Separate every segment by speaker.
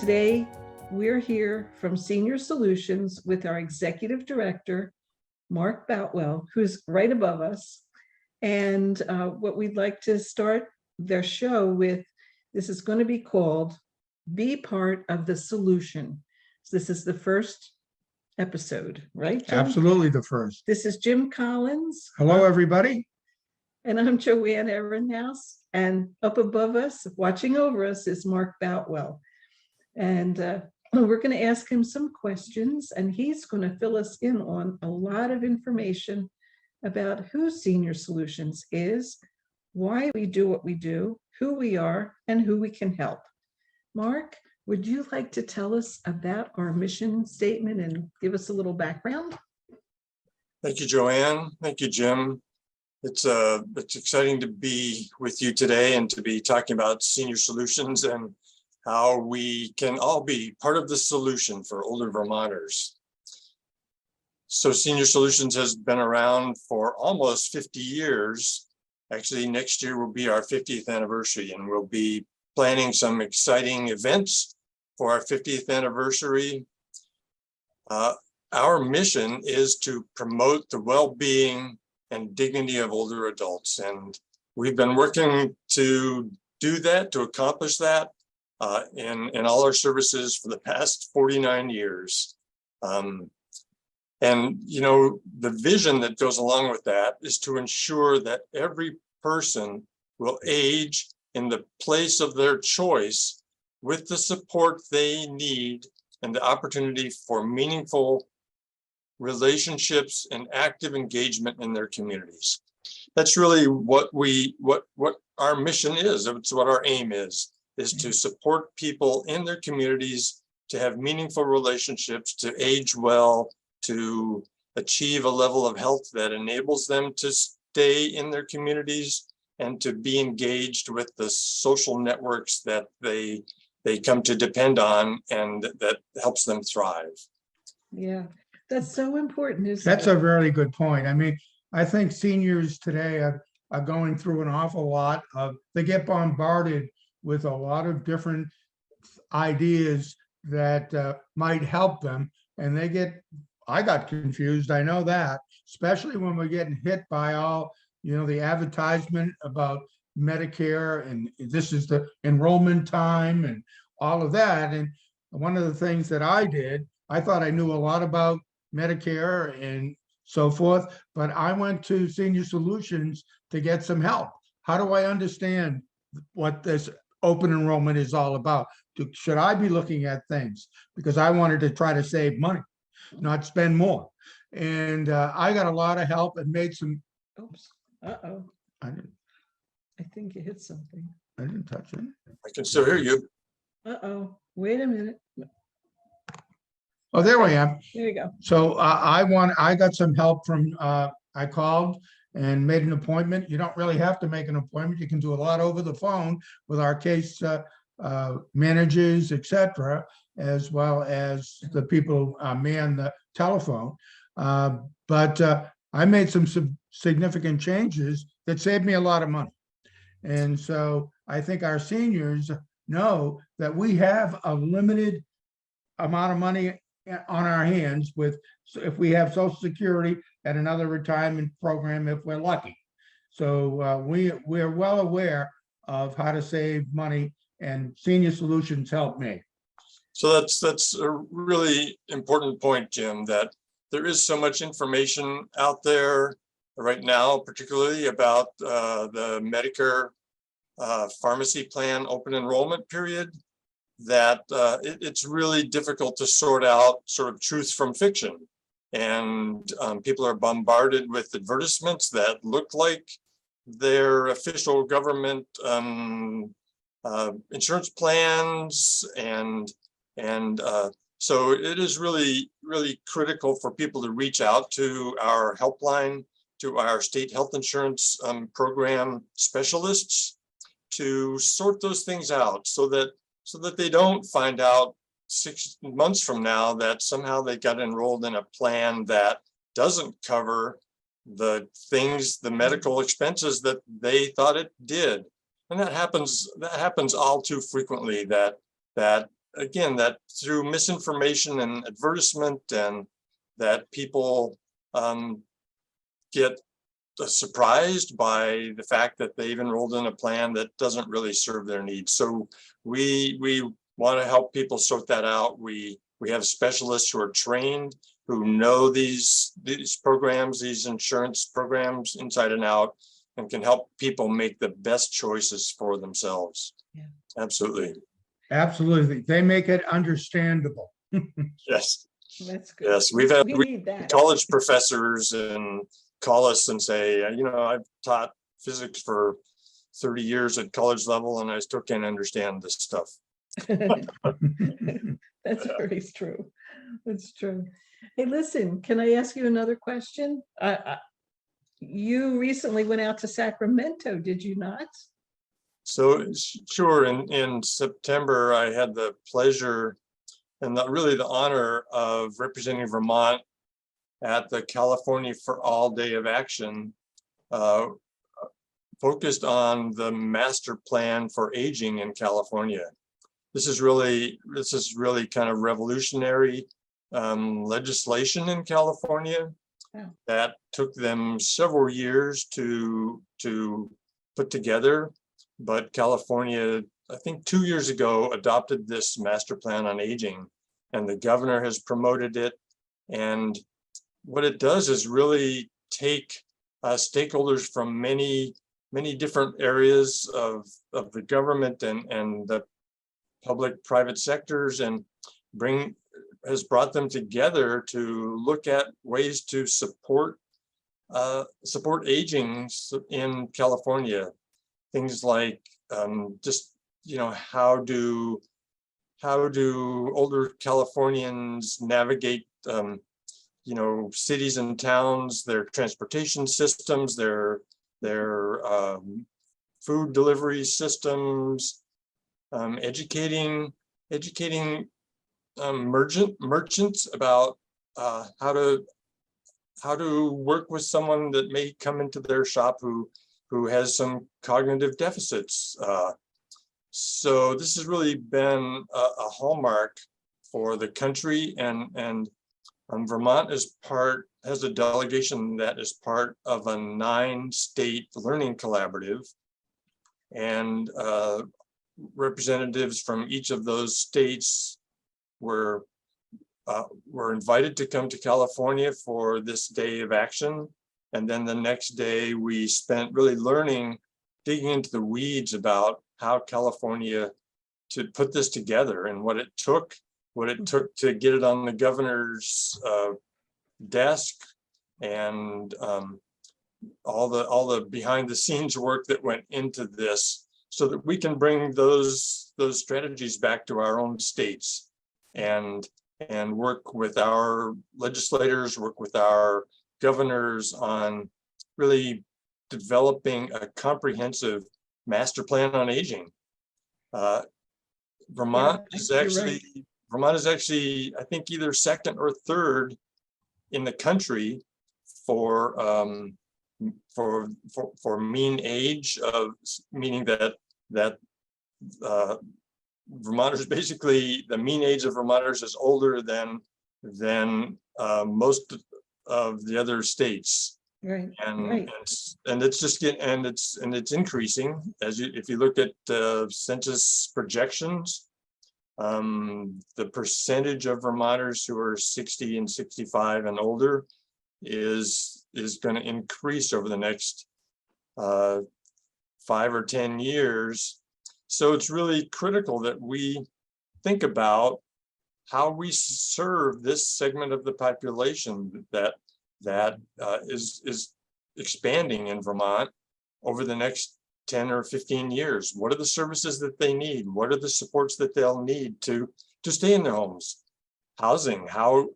Speaker 1: Today, we're here from Senior Solutions with our Executive Director, Mark Boutwell, who's right above us. And what we'd like to start their show with, this is going to be called Be Part of the Solution. So this is the first episode, right, Jim?
Speaker 2: Absolutely the first.
Speaker 1: This is Jim Collins.
Speaker 2: Hello, everybody.
Speaker 1: And I'm Joann Erenhouse. And up above us, watching over us, is Mark Boutwell. And we're going to ask him some questions, and he's going to fill us in on a lot of information about who Senior Solutions is, why we do what we do, who we are, and who we can help. Mark, would you like to tell us about our mission statement and give us a little background?
Speaker 3: Thank you, Joann. Thank you, Jim. It's exciting to be with you today and to be talking about Senior Solutions and how we can all be part of the solution for older Vermonters. So Senior Solutions has been around for almost 50 years. Actually, next year will be our 50th anniversary, and we'll be planning some exciting events for our 50th anniversary. Our mission is to promote the well-being and dignity of older adults. And we've been working to do that, to accomplish that in all our services for the past 49 years. And, you know, the vision that goes along with that is to ensure that every person will age in the place of their choice with the support they need and the opportunity for meaningful relationships and active engagement in their communities. That's really what our mission is. It's what our aim is to support people in their communities to have meaningful relationships, to age well, to achieve a level of health that enables them to stay in their communities and to be engaged with the social networks that they come to depend on and that helps them thrive.
Speaker 1: Yeah, that's so important, isn't
Speaker 2: That's
Speaker 1: it?
Speaker 2: a very good point. I mean, I think seniors today are going through an awful lot they get bombarded with a lot of different ideas that might help them. And I got confused, I know that, especially when we're getting hit by all, the advertisement about Medicare and this is the enrollment time and all of that. And one of the things that I did, I thought I knew a lot about Medicare and so forth, but I went to Senior Solutions to get some help. How do I understand what this open enrollment is all about? Should I be looking at things? Because I wanted to try to save money, not spend more. And I got a lot of help and made some.
Speaker 1: Oops. Uh-oh.
Speaker 2: I
Speaker 1: think you hit something.
Speaker 2: didn't touch it.
Speaker 3: I can still hear you.
Speaker 1: Uh-oh. Wait a minute.
Speaker 2: Oh, there I am.
Speaker 1: There you go.
Speaker 2: So I got some help from, I called and made an appointment. You don't really have to make an appointment. You can do a lot over the phone with our case managers, etc., as well as the people man the telephone. But I made some significant changes that saved me a lot of money. And so I think our seniors know that we have a limited amount of money on our hands if we have Social Security and another retirement program if we're lucky. So we're well aware of how to save money, and Senior Solutions help me.
Speaker 3: So that's a really important point, Jim, that there is so much information out there right now, particularly about the Medicare pharmacy plan open enrollment period, that it's really difficult to sort out sort of truth from fiction. And people are bombarded with advertisements that look like their official government insurance plans. And so it is really, really critical for people to reach out to our helpline, to our state health insurance program specialists to sort those things out so that they don't find out 6 months from now that somehow they got enrolled in a plan that doesn't cover the things, the medical expenses that they thought it did. And that happens all too frequently, that again, that through misinformation and advertisement, and that people get surprised by the fact that they've enrolled in a plan that doesn't really serve their needs. So we want to help people sort that out. We have specialists who are trained, who know these programs, these insurance programs inside and out, and can help people make the best choices for themselves.
Speaker 1: Yeah.
Speaker 3: Absolutely.
Speaker 2: Absolutely. They make it understandable.
Speaker 3: Yes.
Speaker 1: That's good.
Speaker 3: Yes. We
Speaker 1: need that.
Speaker 3: college professors and call us and say, I've taught physics for 30 years at college level and I still can't understand this stuff.
Speaker 1: That's very true. That's true. Hey, listen, can I ask you another question? You recently went out to Sacramento, did you not?
Speaker 3: So sure, in September, I had the pleasure and really the honor of representing Vermont at the California for All Day of Action, focused on the master plan for aging in California. This is really kind of revolutionary legislation in California.
Speaker 1: Yeah.
Speaker 3: That took them several years to put together, but California, I think 2 years ago, adopted this master plan on aging, and the governor has promoted it. And what it does is really take stakeholders from many different areas of the government and the public-private sectors, and has brought them together to look at ways to support aging in California. Things like how do older Californians navigate cities and towns, their transportation systems, their food delivery systems, educating merchants about how to work with someone that may come into their shop who has some cognitive deficits. So this has really been a hallmark for the country, and Vermont has a delegation that is part of a 9-state learning collaborative, and representatives from each of those states were invited to come to California for this day of action. And then the next day we spent really digging into the weeds about how California to put this together and what it took to get it on the governor's desk, and all the behind the scenes work that went into this, so that we can bring those strategies back to our own states and work with our legislators, work with our governors on really developing a comprehensive master plan on aging. Vermont is actually, I think, either second or third in the country for mean age, meaning that Vermonters, basically the mean age of Vermonters is older than most of the other states.
Speaker 1: Right.
Speaker 3: And it's increasing if you look at census projections. The percentage of Vermonters who are 60 and 65 and older is going to increase over the next 5 or 10 years. So it's really critical that we think about how we serve this segment of the population that is expanding in Vermont over the next 10 or 15 years. What are the services that they need? What are the supports that they'll need to stay in their homes? Housing, how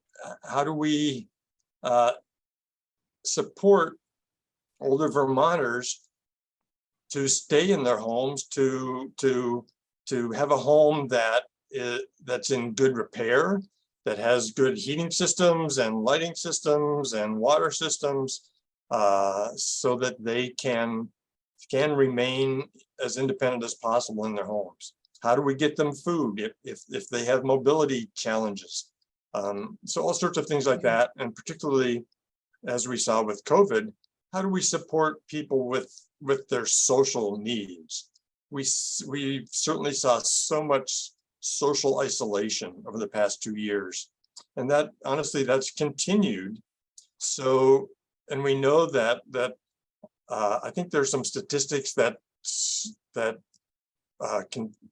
Speaker 3: do we support older Vermonters to stay in their homes, to have a home that's in good repair, that has good heating systems and lighting systems and water systems, so that they can remain as independent as possible in their homes. How do we get them food if they have mobility challenges? So all sorts of things like that. And particularly, as we saw with COVID, how do we support people with their social needs? We certainly saw so much social isolation over the past 2 years. And that, honestly, that's continued. So, and we know that I think there's some statistics that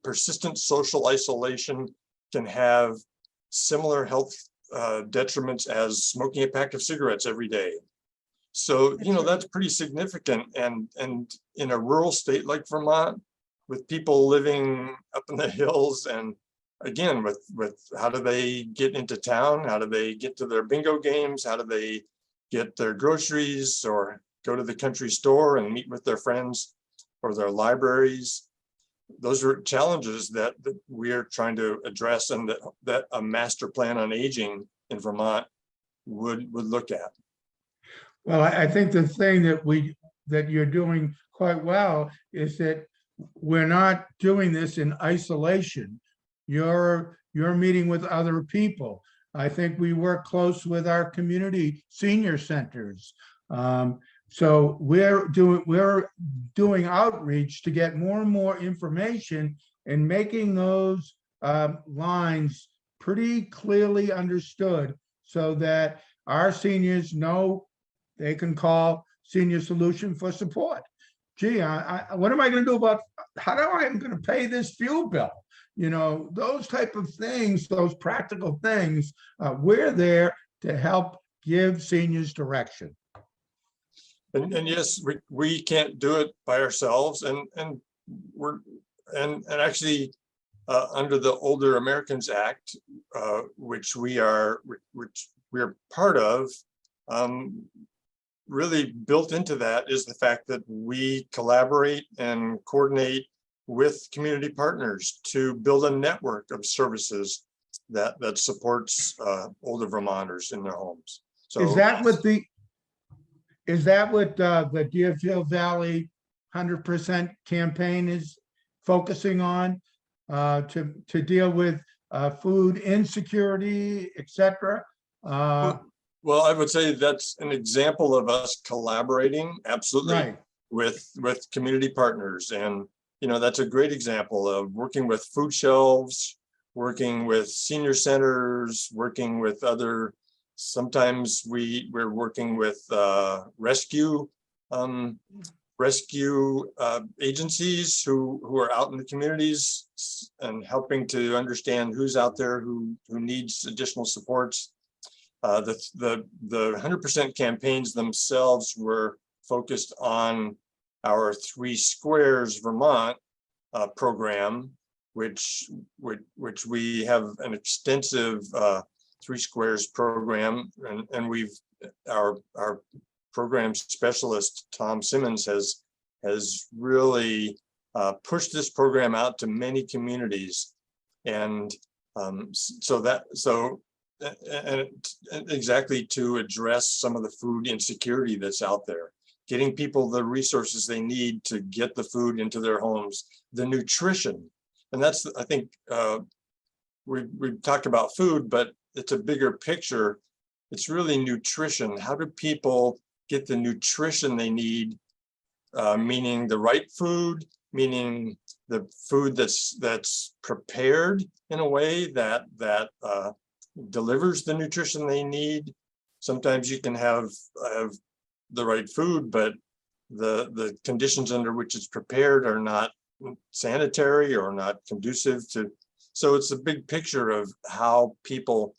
Speaker 3: persistent social isolation can have similar health detriments as smoking a pack of cigarettes every day. So, you know, that's pretty significant. And in a rural state like Vermont, with people living up in the hills, and again, with how do they get into town? How do they get to their bingo games? How do they get their groceries or go to the country store and meet with their friends or their libraries? Those are challenges that we are trying to address, and that a master plan on aging in Vermont would look at.
Speaker 2: Well, I think the thing that you're doing quite well is that we're not doing this in isolation. You're meeting with other people. I think we work close with our community senior centers. So we're doing outreach to get more and more information and making those lines pretty clearly understood so that our seniors know they can call Senior Solution for support. Gee, what am I going to do about how do I am going to pay this fuel bill? You know, those type of things, those practical things. We're there to help give seniors direction.
Speaker 3: And yes, we can't do it by ourselves, and actually under the Older Americans Act, which we're part of, really built into that is the fact that we collaborate and coordinate with community partners to build a network of services that supports older Vermonters in their homes. So
Speaker 2: is that what the Deerfield Valley 100% campaign is focusing on, to deal with food insecurity, etc.?
Speaker 3: Well, I would say that's an example of us collaborating, absolutely,
Speaker 2: right,
Speaker 3: with community partners. And, you know, that's a great example of working with food shelves, working with senior centers, working with other, sometimes we're working with rescue agencies who are out in the communities and helping to understand who's out there who needs additional supports. The 100% campaigns themselves were focused on our 3 Squares Vermont program, which we have an extensive 3 Squares program, and our program specialist Tom Simmons has really pushed this program out to many communities, and exactly to address some of the food insecurity that's out there, getting people the resources they need to get the food into their homes, the nutrition. And that's, I think, we've talked about food, but it's a bigger picture. It's really nutrition. How do people get the nutrition they need, meaning the right food, meaning the food that's prepared in a way that delivers the nutrition they need. Sometimes you can have the right food, but the conditions under which it's prepared are not sanitary or not conducive to. So it's a big picture of how people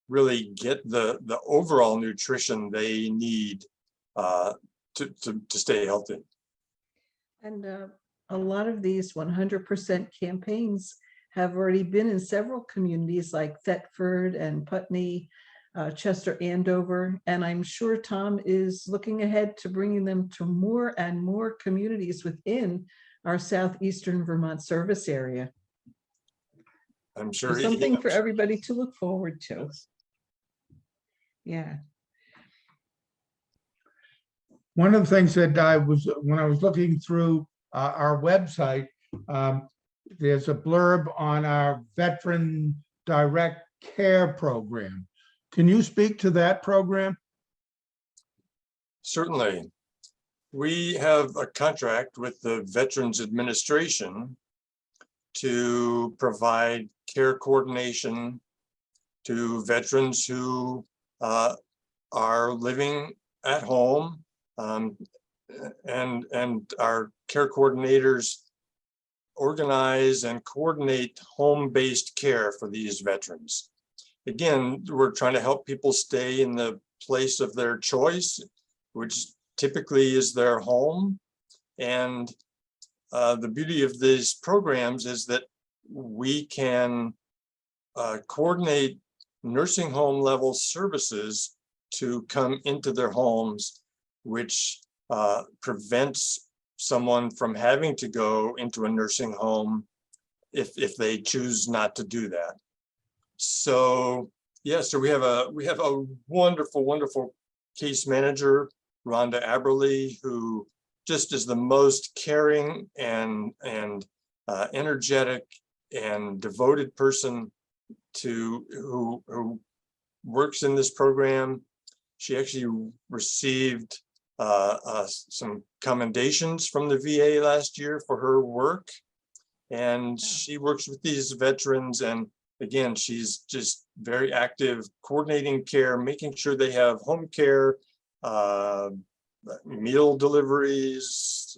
Speaker 3: really get the overall nutrition they need to stay healthy.
Speaker 1: And a lot of these 100% campaigns have already been in several communities like Thetford and Putney, Chester, Andover, and I'm sure Tom is looking ahead to bringing them to more and more communities within our southeastern Vermont service area.
Speaker 3: I'm sure
Speaker 1: So something for everybody to look forward to. Yeah.
Speaker 2: One of the things that when I was looking through our website, there's a blurb on our Veteran Direct Care Program. Can you speak to that program?
Speaker 3: Certainly. We have a contract with the Veterans Administration to provide care coordination to veterans who are living at home, and our care coordinators organize and coordinate home-based care for these veterans. Again, we're trying to help people stay in the place of their choice, which typically is their home. And the beauty of these programs is that we can coordinate nursing home level services to come into their homes, which prevents someone from having to go into a nursing home if they choose not to do that. So yeah, so we have a wonderful case manager, Rhonda Aberley, who just is the most caring and energetic and devoted person who works in this program. She actually received some commendations from the VA last year for her work, and she works with these veterans. And again, she's just very active, coordinating care, making sure they have home care, meal deliveries,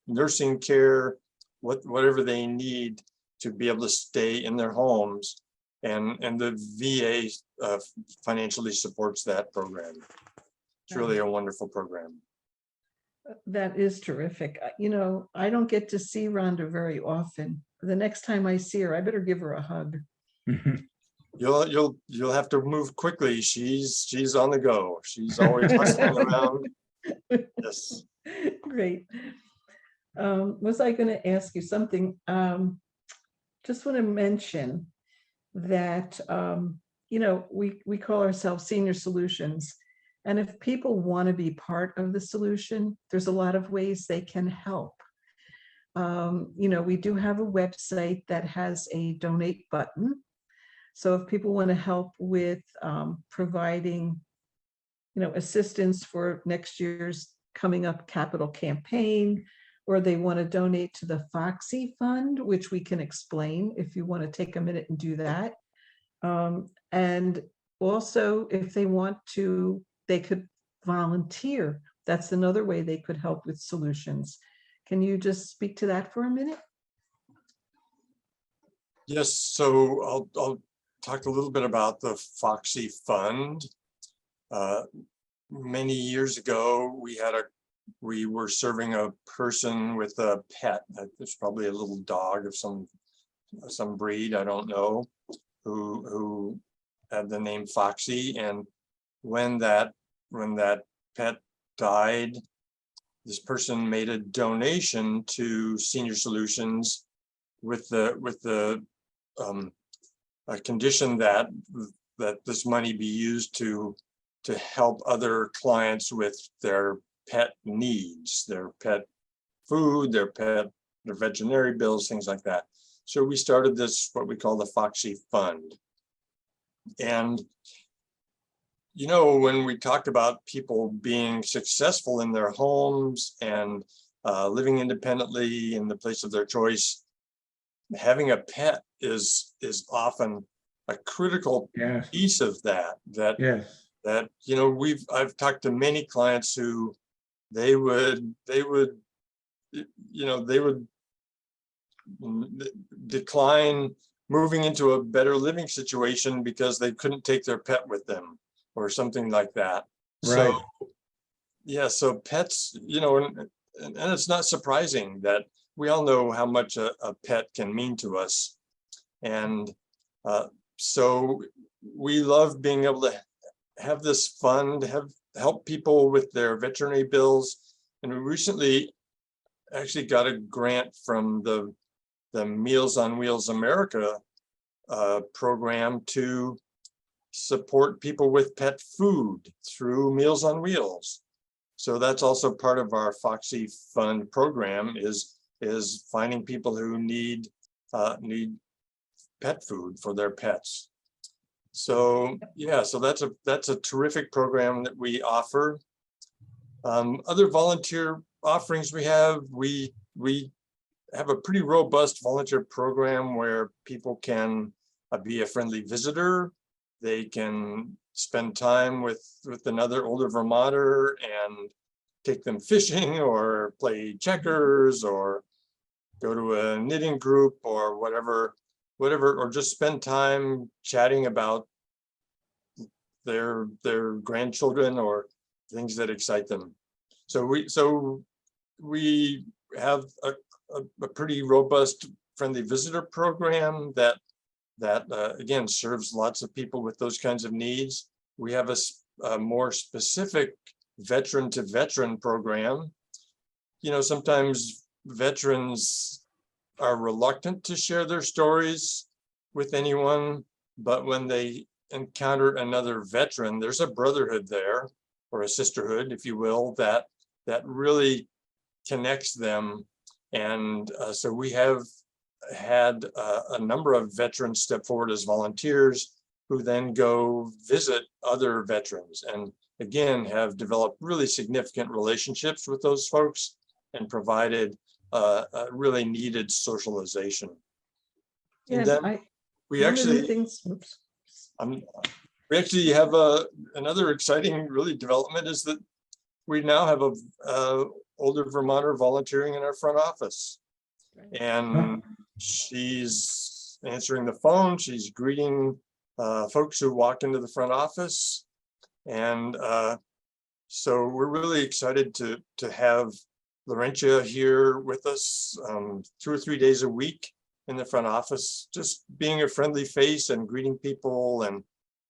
Speaker 3: nursing care, whatever they need to be able to stay in their homes. And the VA financially supports that program. It's really a wonderful program.
Speaker 1: That is terrific. You know, I don't get to see Rhonda very often. The next time I see her, I better give her a hug.
Speaker 3: You'll have to move quickly. She's on the go. She's always hustling around. Yes.
Speaker 1: Great. Was I going to ask you something? Just want to mention that you know, we call ourselves Senior Solutions, and if people want to be part of the solution, there's a lot of ways they can help. You know, we do have a website that has a donate button. So if people want to help with providing, you know, assistance for next year's coming up capital campaign, or they want to donate to the Foxy Fund, which we can explain if you want to take a minute and do that. And also, if they want to, they could volunteer. That's another way they could help with solutions. Can you just speak to that for a minute?
Speaker 3: Yes, so I'll talk a little bit about the Foxy Fund. Many years ago, we were serving a person with a pet. It's probably a little dog of some breed, I don't know, who had the name Foxy. And when that pet died, this person made a donation to Senior Solutions with the a condition that this money be used to help other clients with their pet needs, their pet food, their veterinary bills, things like that. So we started this, what we call the Foxy Fund. And you know, when we talked about people being successful in their homes and living independently in the place of their choice, having a pet is often a critical piece of that. That you know, I've talked to many clients who they would decline moving into a better living situation because they couldn't take their pet with them or something like that.
Speaker 2: Right.
Speaker 3: So yeah, so pets, you know, and it's not surprising that we all know how much a pet can mean to us. And so we love being able to have this fund, help people with their veterinary bills. And we recently actually got a grant from the Meals on Wheels America program to support people with pet food through Meals on Wheels. So that's also part of our Foxy Fund program, is is finding people who need pet food for their pets. So yeah, so that's a terrific program that we offer. Other volunteer offerings we have a pretty robust volunteer program where people can be a friendly visitor. They can spend time with another older Vermonter and take them fishing or play checkers or go to a knitting group or whatever, or just spend time chatting about their grandchildren or things that excite them. So we have a pretty robust friendly visitor program that again serves lots of people with those kinds of needs. We have a more specific veteran to veteran program. You know, sometimes veterans are reluctant to share their stories with anyone, but when they encounter another veteran, there's a brotherhood there, or a sisterhood, if you will, that really connects them. And so we have had a number of veterans step forward as volunteers who then go visit other veterans and again have developed really significant relationships with those folks and provided a really needed socialization. And then we actually we actually have another exciting really development is that we now have a older Vermonter volunteering in our front office. And she's answering the phone, she's greeting folks who walk into the front office. And so we're really excited to have Laurentia here with us 2 or 3 days a week in the front office, just being a friendly face and greeting people. And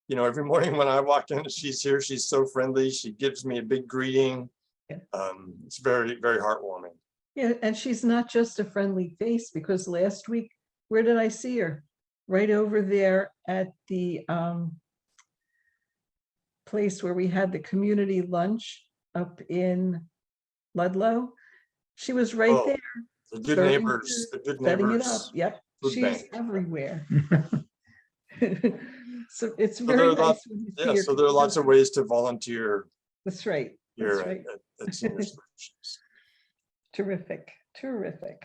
Speaker 3: you know, every morning when I walk in, she's here, she's so friendly, she gives me a big greeting. It's very, very heartwarming.
Speaker 1: Yeah, and she's not just a friendly face, because last week, where did I see her? Right over there at the place where we had the community lunch up in Ludlow. She was right there.
Speaker 3: The good neighbors, the good
Speaker 1: setting
Speaker 3: neighbors.
Speaker 1: it up. Yep, she's
Speaker 3: bank.
Speaker 1: everywhere. So it's very nice when you see her.
Speaker 3: So there are lots of ways to volunteer.
Speaker 1: That's right.
Speaker 3: Here
Speaker 1: That's right.
Speaker 3: at Senior Solutions.
Speaker 1: Terrific, terrific.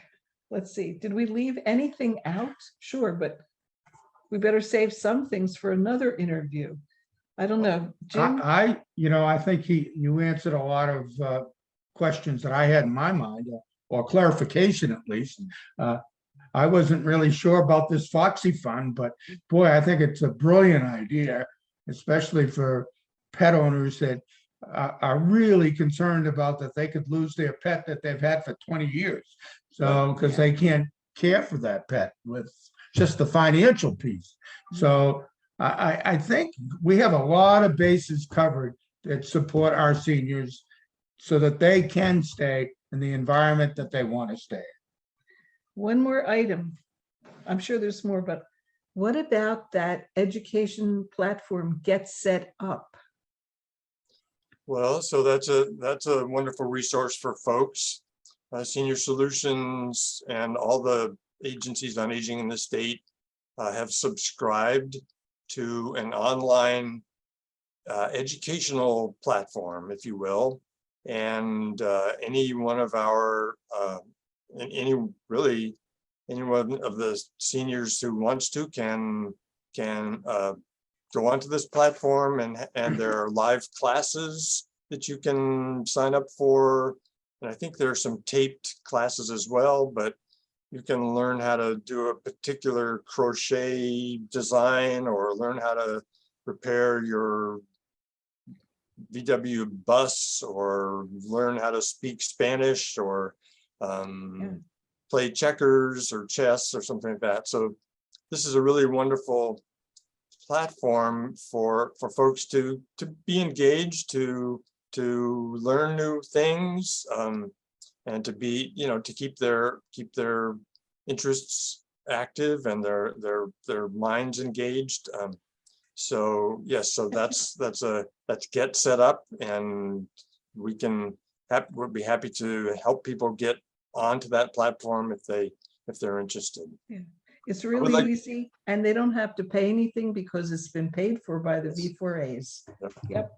Speaker 1: Let's see, did we leave anything out? Sure, but we better save some things for another interview. I don't know, Jim?
Speaker 2: I think you answered a lot of questions that I had in my mind, or clarification at least. I wasn't really sure about this Foxy Fund, but boy, I think it's a brilliant idea, especially for pet owners that are really concerned about that they could lose their pet that they've had for 20 years. So, because they can't care for that pet with just the financial piece. So I think we have a lot of bases covered that support our seniors so that they can stay in the environment that they want to stay.
Speaker 1: One more item. I'm sure there's more, but what about that education platform Get Set Up?
Speaker 3: Well, so that's a wonderful resource for folks. Senior Solutions and all the agencies on aging in the state have subscribed to an online educational platform, if you will. And any one of our, anyone of the seniors who wants to can go onto this platform, and there are live classes that you can sign up for. And I think there are some taped classes as well, but you can learn how to do a particular crochet design or learn how to repair your VW bus or learn how to speak Spanish or play checkers or chess or something like that. So this is a really wonderful platform for folks to be engaged, to learn new things, and to be, to keep their interests active and their minds engaged. So yes, so that's Get Set Up, and we'll be happy to help people get onto that platform if they're interested.
Speaker 1: It's
Speaker 3: would
Speaker 1: really
Speaker 3: like-
Speaker 1: easy, and they don't have to pay anything because it's been paid for by the V4As. Yep.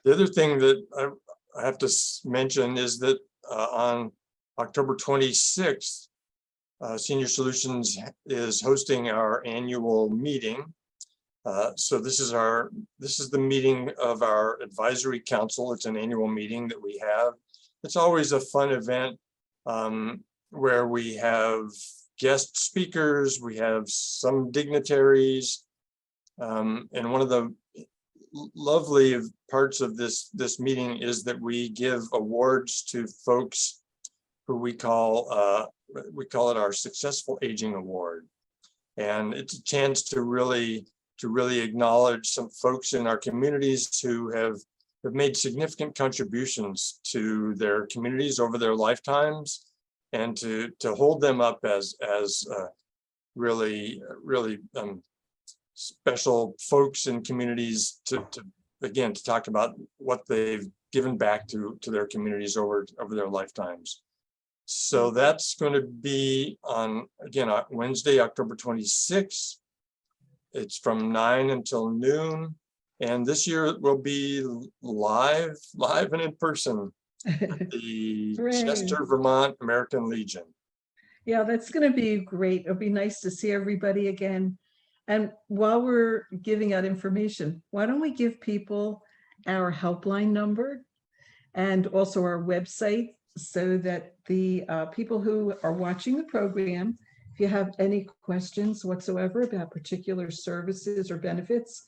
Speaker 3: The other thing that I have to mention is that on October 26th, Senior Solutions is hosting our annual meeting. So this is the meeting of our advisory council. It's an annual meeting that we have. It's always a fun event where we have guest speakers, we have some dignitaries, and one of the lovely parts of this meeting is that we give awards to folks who we call it our Successful Aging Award, and it's a chance to really acknowledge some folks in our communities who have made significant contributions to their communities over their lifetimes, and to hold them up as really special folks in communities to talk about what they've given back to their communities over their lifetimes. So that's going to be on, again, Wednesday, October 26th. It's from 9 until noon. And this year it will be live and in person at the
Speaker 1: Hooray.
Speaker 3: Chester, Vermont American Legion.
Speaker 1: Yeah, that's going to be great. It'll be nice to see everybody again. And while we're giving out information, why don't we give people our helpline number and also our website, so that the people who are watching the program, if you have any questions whatsoever about particular services or benefits,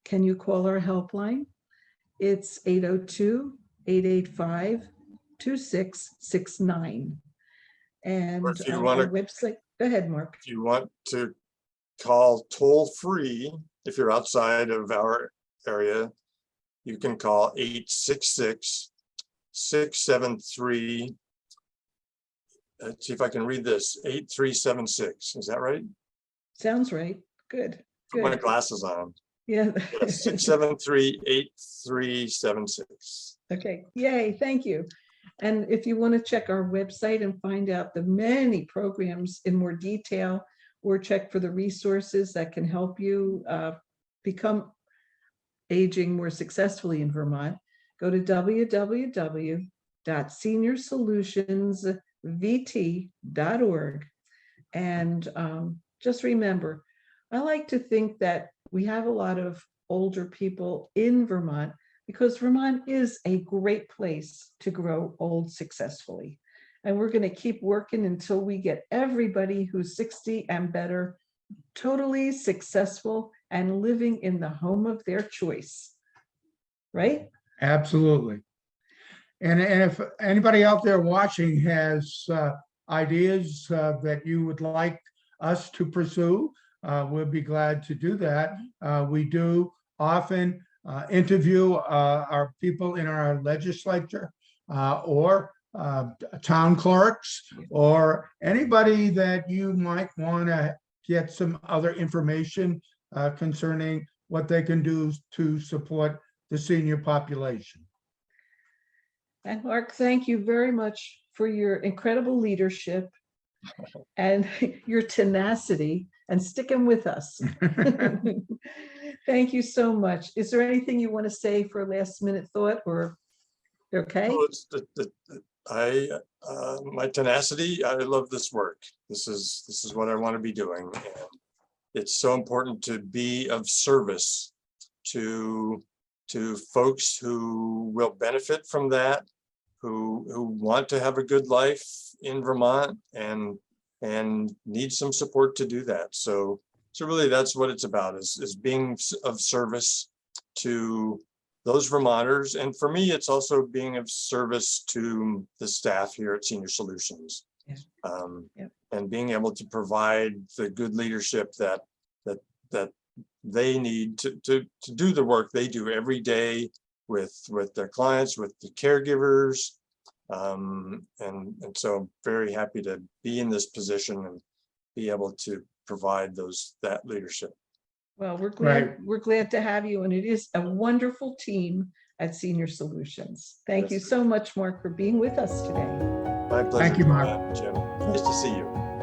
Speaker 1: can you call our helpline? It's 802-885-2669. And
Speaker 3: If you
Speaker 1: our
Speaker 3: want to,
Speaker 1: website, go ahead, Mark.
Speaker 3: if you want to call toll free, if you're outside of our area, you can call 866-673. Let's see if I can read this, 8376. Is that right?
Speaker 1: Sounds right. Good.
Speaker 3: Put my
Speaker 1: Good.
Speaker 3: glasses on.
Speaker 1: Yeah.
Speaker 3: 673-8376.
Speaker 1: Okay. Yay. Thank you. And if you want to check our website and find out the many programs in more detail, or check for the resources that can help you become aging more successfully in Vermont, go to www.seniorsolutionsvt.org. And just remember, I like to think that we have a lot of older people in Vermont because Vermont is a great place to grow old successfully. And we're going to keep working until we get everybody who's 60 and better totally successful and living in the home of their choice. Right?
Speaker 2: Absolutely. And if anybody out there watching has ideas that you would like us to pursue, we'll be glad to do that. We do often interview our people in our legislature or town clerks, or anybody that you might want to get some other information concerning what they can do to support the senior population.
Speaker 1: And Mark, thank you very much for your incredible leadership and your tenacity and sticking with us. Thank you so much. Is there anything you want to say for a last minute thought, or okay?
Speaker 3: Well, it's my tenacity. I love this work. This is what I want to be doing, and it's so important to be of service to folks who will benefit from that, who want to have a good life in Vermont and need some support to do that. So really, that's what it's about: is being of service to those Vermonters. And for me, it's also being of service to the staff here at Senior Solutions.
Speaker 1: Yeah. Yep.
Speaker 3: And being able to provide the good leadership that they need to do the work they do every day with their clients, with the caregivers. And so I'm very happy to be in this position and be able to provide that leadership.
Speaker 1: Well, we're glad to have you, and it is a wonderful team at Senior Solutions. Thank you
Speaker 3: Yes.
Speaker 1: so much, Mark, for being with us today.
Speaker 3: My pleasure.
Speaker 2: Thank you, Mark.
Speaker 3: Jim. Nice to see you.